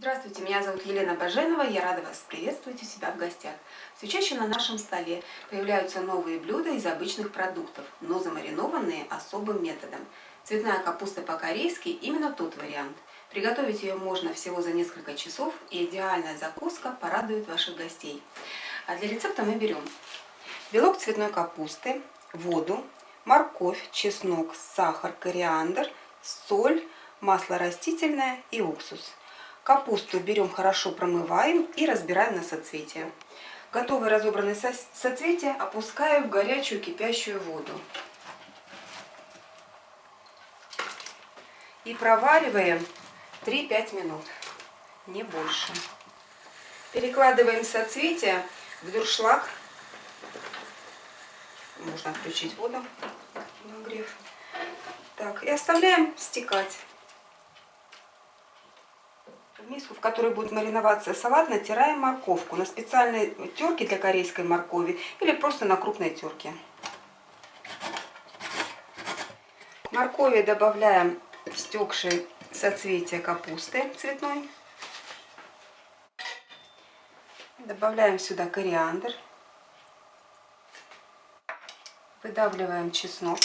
Здравствуйте, меня зовут Елена Баженова, я рада вас приветствовать у себя в гостях. Все чаще на нашем столе появляются новые блюда из обычных продуктов, но замаринованные особым методом. Цветная капуста по-корейски именно тот вариант. Приготовить ее можно всего за несколько часов, и идеальная закуска порадует ваших гостей. А для рецепта мы берем белок цветной капусты, воду, морковь, чеснок, сахар, кориандр, соль, масло растительное и уксус. Капусту берем, хорошо промываем и разбираем на соцветия. Готовые разобранные соцветия опускаю в горячую кипящую воду. И провариваем 3-5 минут, не больше. Перекладываем соцветия в дуршлаг. Можно отключить воду, нагрев. Так, и оставляем стекать. В миску, в которой будет мариноваться салат, натираем морковку на специальной терке для корейской моркови или просто на крупной терке. К моркови добавляем стекшие соцветия капусты цветной. Добавляем сюда кориандр. Выдавливаем чеснок.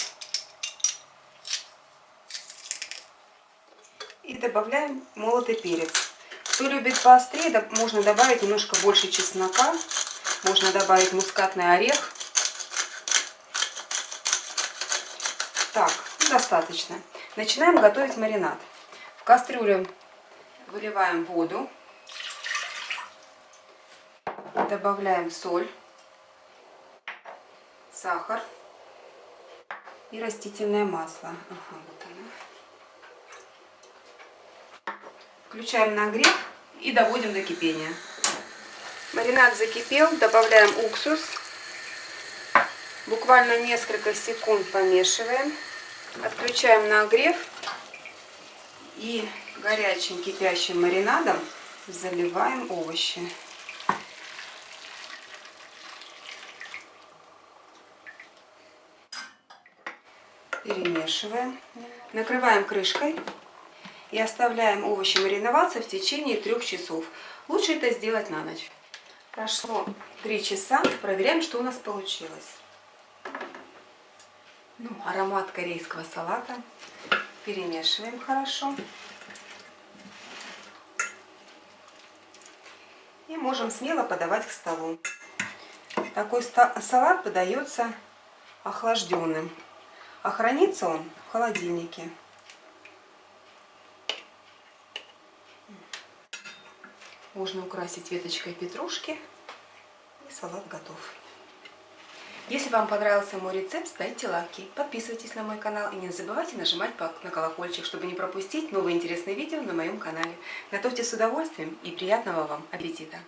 И добавляем молотый перец. Кто любит поострее, можно добавить немножко больше чеснока. Можно добавить мускатный орех. Так, достаточно. Начинаем готовить маринад. В кастрюлю выливаем воду. Добавляем соль, сахар и растительное масло. Ага, вот оно. Включаем нагрев и доводим до кипения. Маринад закипел, добавляем уксус. Буквально несколько секунд помешиваем. Отключаем нагрев и горячим кипящим маринадом заливаем овощи. Перемешиваем. Накрываем крышкой. И оставляем овощи мариноваться в течение 3 часов. Лучше это сделать на ночь. Прошло 3 часа. Проверяем, что у нас получилось. Аромат корейского салата. Перемешиваем хорошо. И можем смело подавать к столу. Такой салат подается охлажденным. А хранится он в холодильнике. Можно украсить веточкой петрушки, и салат готов. Если вам понравился мой рецепт, ставьте лайки, подписывайтесь на мой канал и не забывайте нажимать на колокольчик, чтобы не пропустить новые интересные видео на моем канале. Готовьте с удовольствием и приятного вам аппетита!